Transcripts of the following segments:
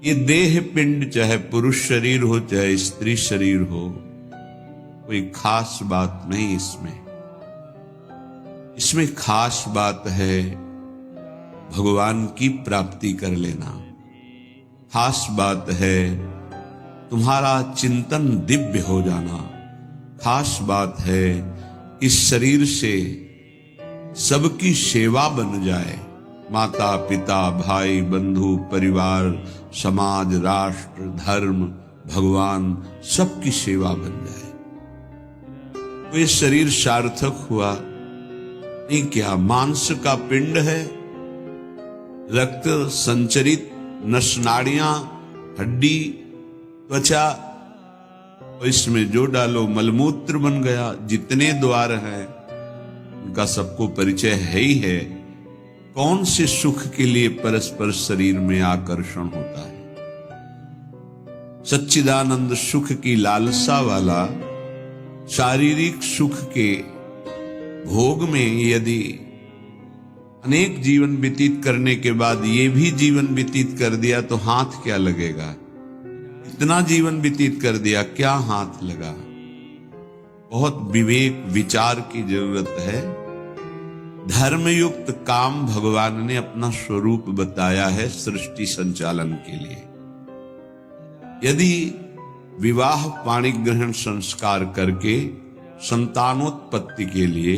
ये देह पिंड चाहे पुरुष शरीर हो चाहे स्त्री शरीर हो, कोई खास बात नहीं इसमें। इसमें खास बात है भगवान की प्राप्ति कर लेना। खास बात है तुम्हारा चिंतन दिव्य हो जाना। खास बात है इस शरीर से सबकी सेवा बन जाए। माता पिता भाई बंधु परिवार समाज राष्ट्र धर्म भगवान सबकी सेवा बन जाए तो ये शरीर सार्थक हुआ। नहीं क्या मांस का पिंड है, रक्त संचरित नसनाड़ियां हड्डी त्वचा, तो इसमें जो डालो मलमूत्र बन गया। जितने द्वार हैं उनका सबको परिचय है ही है। कौन से सुख के लिए परस्पर शरीर में आकर्षण होता है। सच्चिदानंद सुख की लालसा वाला शारीरिक सुख के भोग में यदि अनेक जीवन व्यतीत करने के बाद ये भी जीवन व्यतीत कर दिया तो हाथ क्या लगेगा। इतना जीवन व्यतीत कर दिया, क्या हाथ लगा। बहुत विवेक विचार की जरूरत है। धर्मयुक्त काम भगवान ने अपना स्वरूप बताया है सृष्टि संचालन के लिए। यदि विवाह पाणी ग्रहण संस्कार करके संतानोत्पत्ति के लिए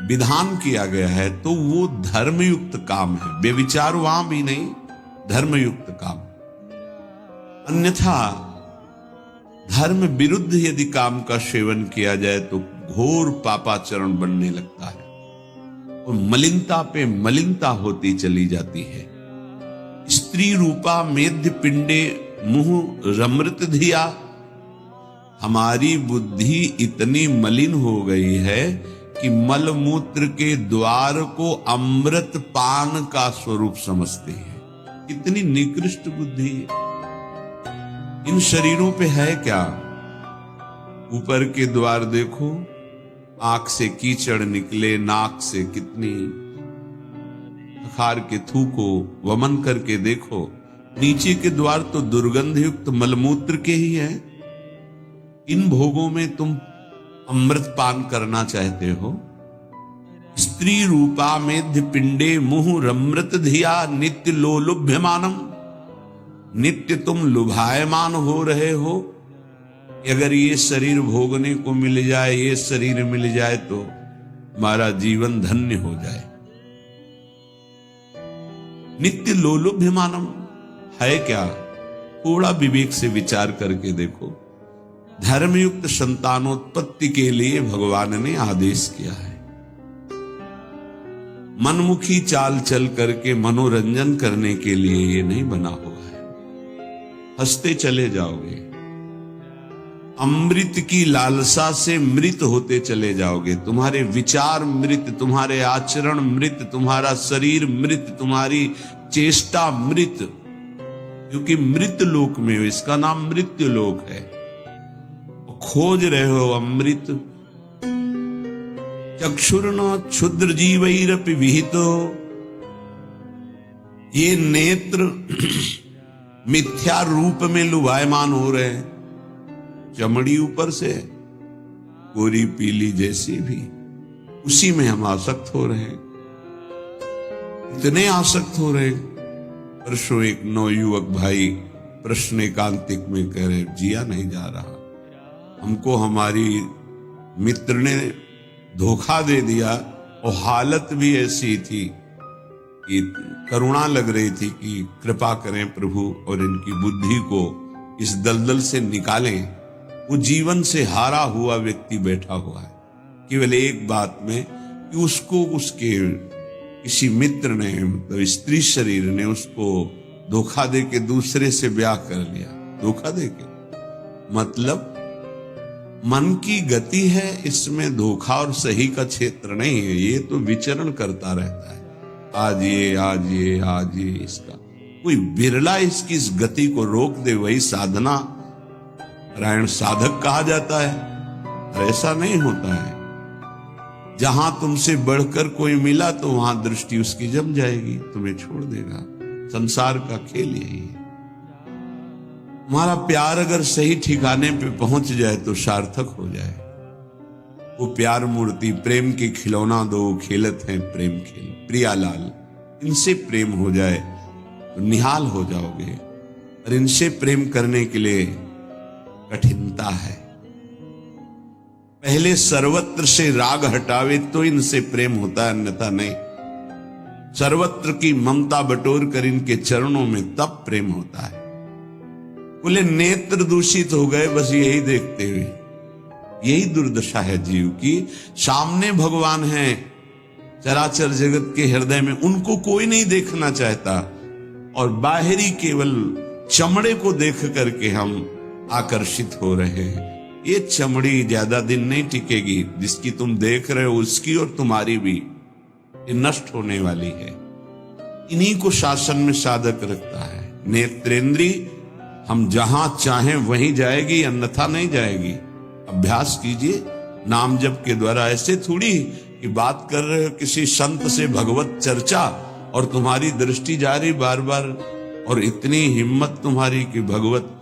विधान किया गया है तो वो धर्मयुक्त काम है। व्यभिचार वहां भी नहीं, धर्मयुक्त काम। अन्यथा धर्म विरुद्ध यदि काम का सेवन किया जाए तो घोर पापाचरण बनने लगता है और मलिनता पे मलिनता होती चली जाती है। स्त्री रूपा मेध्य पिंडे मुंह रमृत धिया। हमारी बुद्धि इतनी मलिन हो गई है कि मल मूत्र के द्वार को अमृत पान का स्वरूप समझते हैं। इतनी निकृष्ट बुद्धि इन शरीरों पे है क्या। ऊपर के द्वार देखो, आंख से कीचड़ निकले, नाक से कितनी खार के थूको, वमन करके देखो। नीचे के द्वार तो दुर्गंध युक्त मलमूत्र के ही है। इन भोगों में तुम अमृत पान करना चाहते हो। स्त्री रूपा मेध्य पिंडे मुहु रमृत धिया नित्य लोलुभ्यमानम। नित्य तुम लुभायमान हो रहे हो। अगर ये शरीर भोगने को मिल जाए, ये शरीर मिल जाए तो हमारा जीवन धन्य हो जाए। नित्य लोलुभ्यमानम है क्या। थोड़ा विवेक से विचार करके देखो। धर्मयुक्त संतानोत्पत्ति के लिए भगवान ने आदेश किया है। मनमुखी चाल चल करके मनोरंजन करने के लिए ये नहीं बना हुआ है। हंसते चले जाओगे, अमृत की लालसा से मृत होते चले जाओगे। तुम्हारे विचार मृत, तुम्हारे आचरण मृत, तुम्हारा शरीर मृत, तुम्हारी चेष्टा मृत, क्योंकि मृत लोक में हो। इसका नाम मृत्यु लोक है। खोज रहे हो अमृत। चक्षुर्न क्षुद्र जीवैरपि विहितो। ये नेत्र मिथ्या रूप में लुभायमान हो रहे हैं। चमड़ी ऊपर से गोरी पीली जैसी भी, उसी में हम आसक्त हो रहे हैं। इतने आसक्त हो रहे हैं। परसों एक नवयुवक भाई प्रश्न एकांतिक में कह रहे, जिया नहीं जा रहा। हमको हमारी मित्र ने धोखा दे दिया और हालत भी ऐसी थी कि करुणा लग रही थी कि कृपा करें प्रभु और इनकी बुद्धि को इस दलदल से निकालें। वो जीवन से हारा हुआ व्यक्ति बैठा हुआ है केवल एक बात में कि उसको उसके किसी मित्र ने, मतलब स्त्री शरीर ने उसको धोखा दे के दूसरे से ब्याह कर लिया। धोखा दे के मतलब मन की गति है, इसमें धोखा और सही का क्षेत्र नहीं है। ये तो विचरण करता रहता है, आज ये आज ये आज ये। इसका कोई बिरला इसकी इस गति को रोक दे, वही साधना नारायण साधक कहा जाता है। और ऐसा नहीं होता है। जहां तुमसे बढ़कर कोई मिला तो वहां दृष्टि उसकी जम जाएगी, तुम्हें छोड़ देगा। संसार का खेल यही है। तुम्हारा प्यार अगर सही ठिकाने पे पहुंच जाए तो सार्थक हो जाए। वो प्यार मूर्ति प्रेम के खिलौना दो खेलत हैं प्रेम खेल, प्रियालाल इनसे प्रेम हो जाए तो निहाल हो जाओगे। और इनसे प्रेम करने के लिए कठिनता है। पहले सर्वत्र से राग हटावे तो इनसे प्रेम होता है, अन्यथा नहीं। सर्वत्र की ममता बटोर कर इनके चरणों में तब प्रेम होता है। बोले नेत्र दूषित हो गए बस यही देखते हुए। यही दुर्दशा है जीव की। सामने भगवान है चराचर जगत के हृदय में, उनको कोई नहीं देखना चाहता और बाहरी केवल चमड़े को देख करके हम आकर्षित हो रहे हैं। ये चमड़ी ज्यादा दिन नहीं टिकेगी, जिसकी तुम देख रहे हो उसकी और तुम्हारी भी ये नष्ट होने वाली है। इन्हीं को शासन में साधक रखता है। नेत्रेंद्री हम जहां चाहें वहीं जाएगी, अन्यथा नहीं जाएगी। अभ्यास कीजिए नाम जप के द्वारा। ऐसे थोड़ी कि बात कर रहे हो किसी संत से भगवत चर्चा और तुम्हारी दृष्टि जा रही बार बार, और इतनी हिम्मत तुम्हारी कि भगवत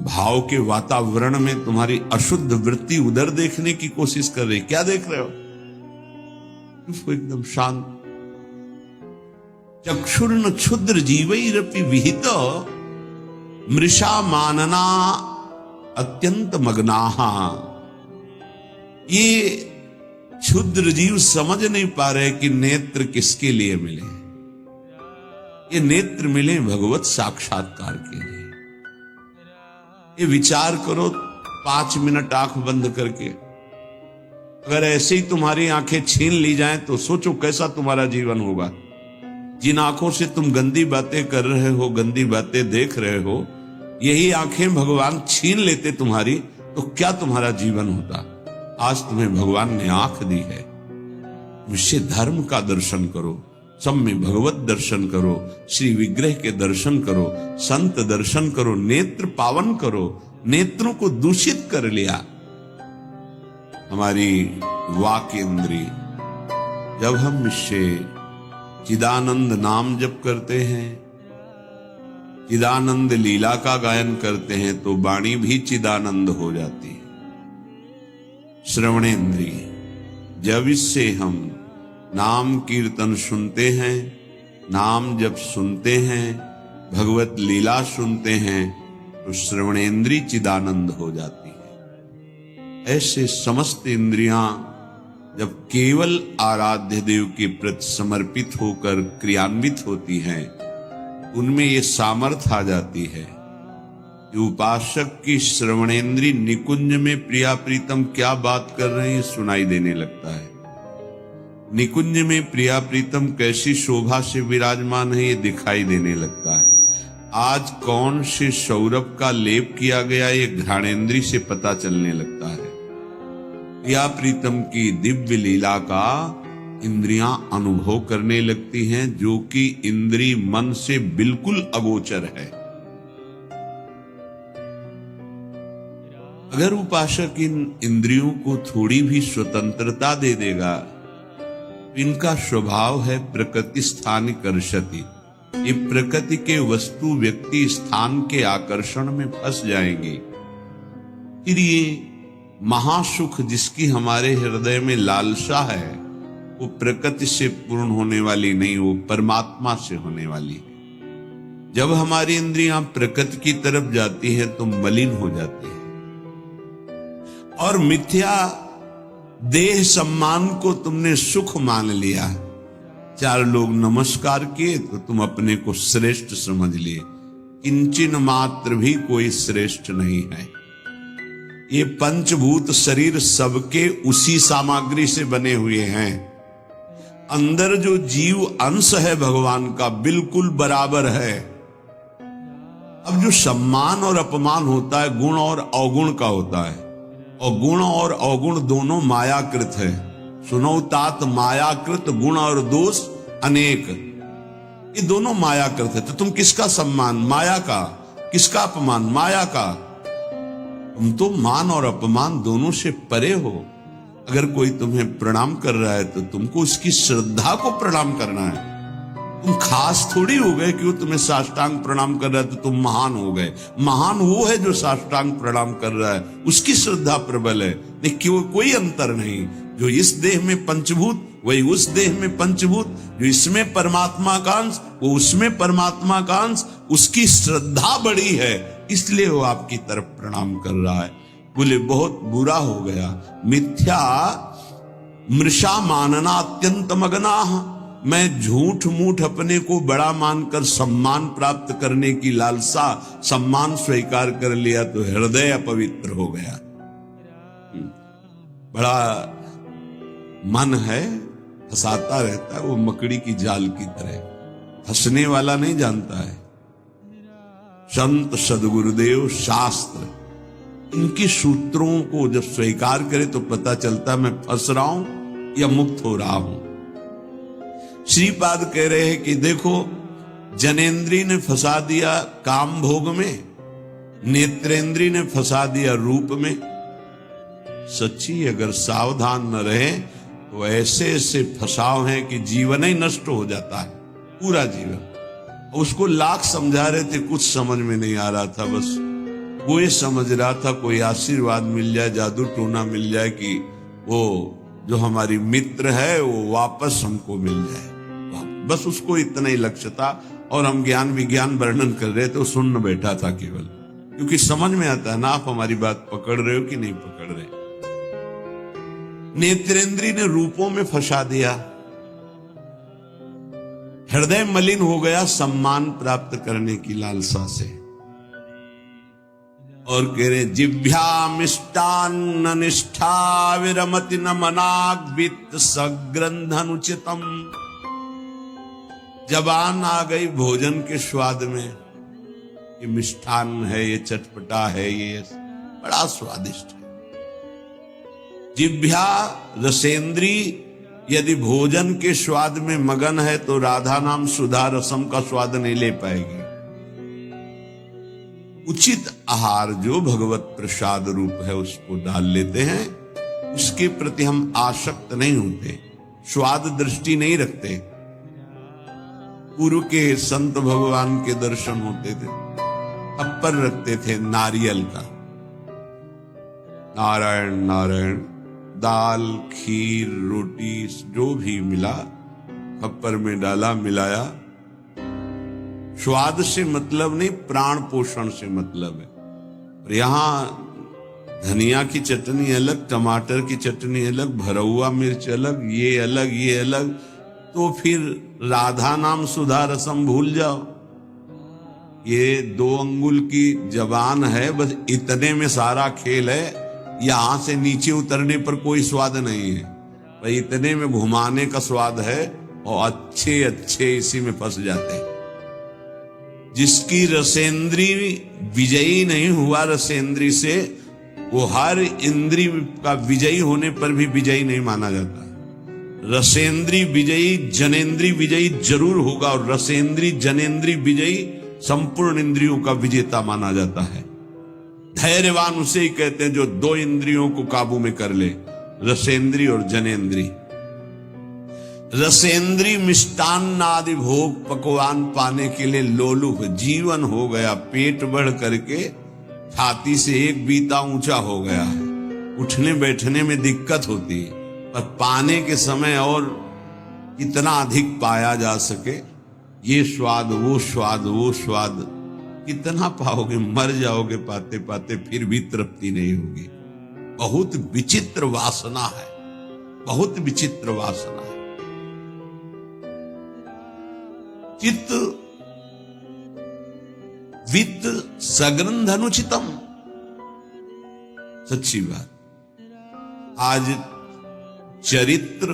भाव के वातावरण में तुम्हारी अशुद्ध वृत्ति उधर देखने की कोशिश कर रही। क्या देख रहे हो? एकदम शांत। चक्षुर्न क्षुद्र जीवैरपि विहित मृषा मानना अत्यंत मग्नाहा। ये क्षुद्र जीव समझ नहीं पा रहे कि नेत्र किसके लिए मिले। ये नेत्र मिले भगवत साक्षात्कार के लिए। ये विचार करो 5 मिनट आंख बंद करके, अगर ऐसे ही तुम्हारी आंखें छीन ली जाएं तो सोचो कैसा तुम्हारा जीवन होगा। जिन आंखों से तुम गंदी बातें कर रहे हो, गंदी बातें देख रहे हो, यही आंखें भगवान छीन लेते तुम्हारी, तो क्या तुम्हारा जीवन होता। आज तुम्हें भगवान ने आंख दी है, मुझसे धर्म का दर्शन करो, सब में भगवत दर्शन करो, श्री विग्रह के दर्शन करो, संत दर्शन करो, नेत्र पावन करो। नेत्रों को दूषित कर लिया हमारी वाक इंद्री। जब हम इससे चिदानंद नाम जप करते हैं, चिदानंद लीला का गायन करते हैं, तो वाणी भी चिदानंद हो जाती है। श्रवणेन्द्रिय जब इससे हम नाम कीर्तन सुनते हैं, नाम जब सुनते हैं, भगवत लीला सुनते हैं, तो श्रवणेन्द्रिय चिदानंद हो जाती है। ऐसे समस्त इंद्रियां जब केवल आराध्य देव के प्रति समर्पित होकर क्रियान्वित होती हैं, उनमें ये सामर्थ्य आ जाती है कि उपासक की श्रवणेन्द्रिय निकुंज में प्रिया प्रीतम क्या बात कर रहे हैं सुनाई देने लगता है। निकुंज में प्रिया प्रीतम कैसी शोभा से विराजमान है ये दिखाई देने लगता है। आज कौन से सौरभ का लेप किया गया ये घ्राणेन्द्रिय से पता चलने लगता है। प्रिया प्रीतम की दिव्य लीला का इंद्रियां अनुभव करने लगती हैं, जो कि इंद्रिय मन से बिल्कुल अगोचर है। अगर उपासक इन इंद्रियों को थोड़ी भी स्वतंत्रता दे देगा, इनका स्वभाव है प्रकृति स्थान कर्षति। ये प्रकृति के वस्तु व्यक्ति स्थान के आकर्षण में फंस जाएंगे। फिर ये महासुख जिसकी हमारे हृदय में लालसा है, वो प्रकृति से पूर्ण होने वाली नहीं, वो परमात्मा से होने वाली है। जब हमारी इंद्रियां प्रकृति की तरफ जाती हैं तो मलिन हो जाती है, और मिथ्या देह सम्मान को तुमने सुख मान लिया। 4 लोग नमस्कार किए तो तुम अपने को श्रेष्ठ समझ लिए। किंचन मात्र भी कोई श्रेष्ठ नहीं है। ये पंचभूत शरीर सबके उसी सामग्री से बने हुए हैं। अंदर जो जीव अंश है भगवान का बिल्कुल बराबर है। अब जो सम्मान और अपमान होता है गुण और अवगुण का होता है, और गुण और अवगुण दोनों मायाकृत है। सुनो तात मायाकृत गुण और दोष अनेक, ये दोनों मायाकृत है। तो तुम किसका सम्मान? माया का। किसका अपमान? माया का। तुम तो मान और अपमान दोनों से परे हो। अगर कोई तुम्हें प्रणाम कर रहा है तो तुमको उसकी श्रद्धा को प्रणाम करना है। तुम खास थोड़ी हो गए कि वो तुम्हें साष्टांग प्रणाम कर रहा है तो तुम महान हो गए। महान वो है जो साष्टांग प्रणाम कर रहा है, उसकी श्रद्धा प्रबल है। नहीं, क्यों कोई अंतर नहीं। जो इस देह में पंचभूत वही उस देह में पंचभूत, जो इसमें परमात्मा का अंश वो उसमें परमात्मा का अंश, उसकी श्रद्धा बड़ी है इसलिए वो आपकी तरफ प्रणाम कर रहा है। बोले बहुत बुरा हो गया। मिथ्या मृषा मानना अत्यंत मगनाह, मैं झूठ मूठ अपने को बड़ा मानकर सम्मान प्राप्त करने की लालसा, सम्मान स्वीकार कर लिया तो हृदय अपवित्र हो गया। बड़ा मन है, फंसाता रहता है, वो मकड़ी की जाल की तरह, फंसने वाला नहीं जानता है। संत सदगुरुदेव शास्त्र इनके सूत्रों को जब स्वीकार करे तो पता चलता मैं फंस रहा हूं या मुक्त हो रहा हूं। श्रीपाद कह रहे हैं कि देखो, जनेन्द्री ने फंसा दिया काम भोग में, नेत्रेंद्री ने फंसा दिया रूप में। सच्ची अगर सावधान न रहे तो ऐसे ऐसे फंसाव हैं कि जीवन ही नष्ट हो जाता है, पूरा जीवन। उसको लाख समझा रहे थे, कुछ समझ में नहीं आ रहा था। बस वो ये समझ रहा था कोई आशीर्वाद मिल जाए, जादू टोना मिल जाए कि वो जो हमारी मित्र है वो वापस हमको मिल जाए। बस उसको इतना ही लक्ष्य था। और हम ज्ञान विज्ञान वर्णन कर रहे थे, वो सुन बैठा था केवल, क्योंकि समझ में आता है ना आप हमारी बात पकड़ रहे हो कि नहीं पकड़ रहे। नेत्रेंद्री ने रूपों में फंसा दिया, हृदय मलिन हो गया सम्मान प्राप्त करने की लालसा से। और कह रहे जिभ्या मिष्टान्न निष्ठा विरमति न मनाग्वित सग्रंथनुचितम। जबान आ गई भोजन के स्वाद में, ये मिष्ठान्न है, ये चटपटा है, ये बड़ा स्वादिष्ट है। जिभ्या रसेंद्री यदि भोजन के स्वाद में मगन है तो राधा नाम सुधा रसम का स्वाद नहीं ले पाएगी। उचित आहार जो भगवत प्रसाद रूप है उसको डाल लेते हैं, उसके प्रति हम आसक्त नहीं होते, स्वाद दृष्टि नहीं रखते। पूर्व के संत भगवान के दर्शन होते थे, अपर रखते थे नारियल का, नारायण नारायण, दाल खीर रोटी जो भी मिला खप्पर में डाला मिलाया। स्वाद से मतलब नहीं, प्राण पोषण से मतलब है। और यहां धनिया की चटनी अलग, टमाटर की चटनी अलग, भरौआ मिर्च अलग, ये अलग ये अलग, तो फिर राधा नाम सुधा रसम भूल जाओ। ये 2 अंगुल की जबान है, बस इतने में सारा खेल है। यहां से नीचे उतरने पर कोई स्वाद नहीं है, भाई इतने में घुमाने का स्वाद है। और अच्छे अच्छे इसी में फंस जाते हैं। जिसकी रसेंद्री विजयी नहीं हुआ रसेंद्री से, वो हर इंद्री का विजयी होने पर भी विजयी नहीं माना जाता। रसेंद्री विजयी जनेन्द्री विजयी जरूर होगा, और रसेंद्री जनेन्द्री विजयी संपूर्ण इंद्रियों का विजेता माना जाता है। धैर्यवान उसे ही कहते हैं जो 2 इंद्रियों को काबू में कर ले, रसेंद्री और जनेन्द्री। रसेंद्री मिष्टान्न आदि भोग पकवान पाने के लिए लोलुप जीवन हो गया, पेट बढ़ करके छाती से 1 बीता ऊंचा हो गया है। उठने बैठने में दिक्कत होती है, पर पाने के समय और इतना अधिक पाया जा सके, ये स्वाद वो स्वाद वो स्वाद कितना पाओगे, मर जाओगे पाते पाते, फिर भी तृप्ति नहीं होगी। बहुत विचित्र वासना है, बहुत विचित्र वासना है। चित्त वित्त सग्रंथ अनुचितम, सच्ची बात। आज चरित्र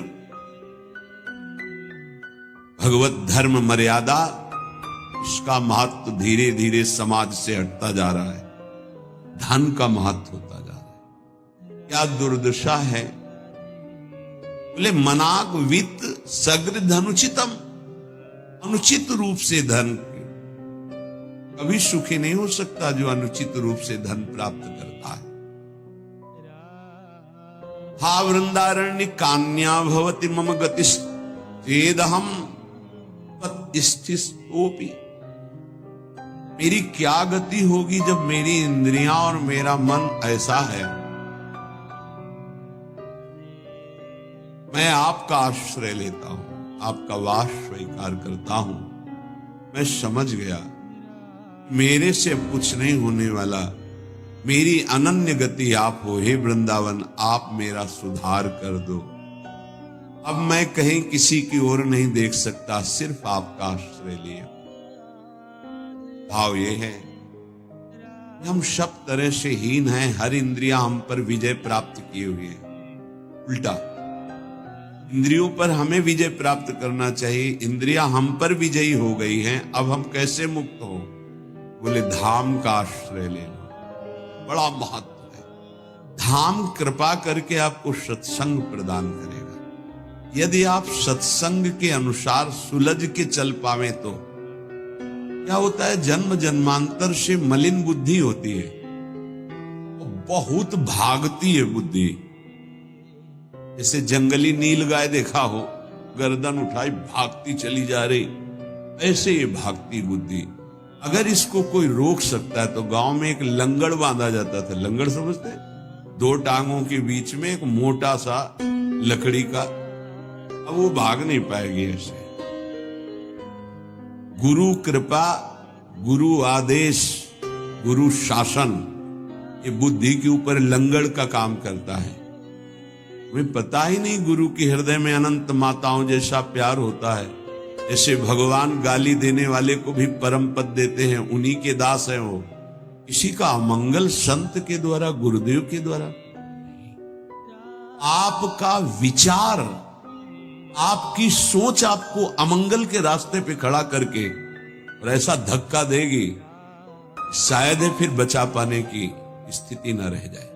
भगवत धर्म मर्यादा, इसका महत्व धीरे धीरे समाज से हटता जा रहा है। धन का महत्व होता जा रहा है। क्या दुर्दशा है। बोले मनाक वित्त सग्रंथ अनुचितम, अनुचित रूप से धन कभी सुखी नहीं हो सकता जो अनुचित रूप से धन प्राप्त करता है। हा वृंदारण्य कान्या भवति मम गतिश्चेदहम स्थितोपि। मेरी क्या गति होगी जब मेरी इंद्रियां और मेरा मन ऐसा है। मैं आपका आश्रय लेता हूं, आपका वास स्वीकार करता हूं। मैं समझ गया मेरे से कुछ नहीं होने वाला, मेरी अनन्य गति आप हो। हे वृंदावन, आप मेरा सुधार कर दो। अब मैं कहीं किसी की ओर नहीं देख सकता, सिर्फ आपका आश्रय लिया। भाव ये है हम सब तरह से हीन हैं, हर इंद्रिया हम पर विजय प्राप्त किए हुए हैं। उल्टा इंद्रियों पर हमें विजय प्राप्त करना चाहिए, इंद्रिया हम पर विजयी हो गई हैं। अब हम कैसे मुक्त हो? बोले धाम का आश्रय ले लो। बड़ा महत्व है। धाम कृपा करके आपको सत्संग प्रदान करेगा। यदि आप सत्संग के अनुसार सुलझ के चल पावे तो क्या होता है, जन्म जन्मांतर से मलिन बुद्धि होती है, बहुत भागती है बुद्धि। जैसे जंगली नील गाय देखा हो, गर्दन उठाई भागती चली जा रही, ऐसे ये भागती बुद्धि। अगर इसको कोई रोक सकता है तो गांव में एक लंगड़ बांधा जाता था। लंगड़ समझते? दो टांगों के बीच में एक मोटा सा लकड़ी का, अब वो भाग नहीं पाएगी ऐसे। गुरु कृपा, गुरु आदेश, गुरु शासन, ये बुद्धि के ऊपर लंगड़ का काम करता है। हमें पता ही नहीं गुरु के हृदय में अनंत माताओं जैसा प्यार होता है। ऐसे भगवान गाली देने वाले को भी परम पद देते हैं, उन्हीं के दास हैं वो। किसी का अमंगल संत के द्वारा, गुरुदेव के द्वारा। आपका विचार, आपकी सोच आपको अमंगल के रास्ते पे खड़ा करके और ऐसा धक्का देगी, शायद है फिर बचा पाने की स्थिति न रह जाए।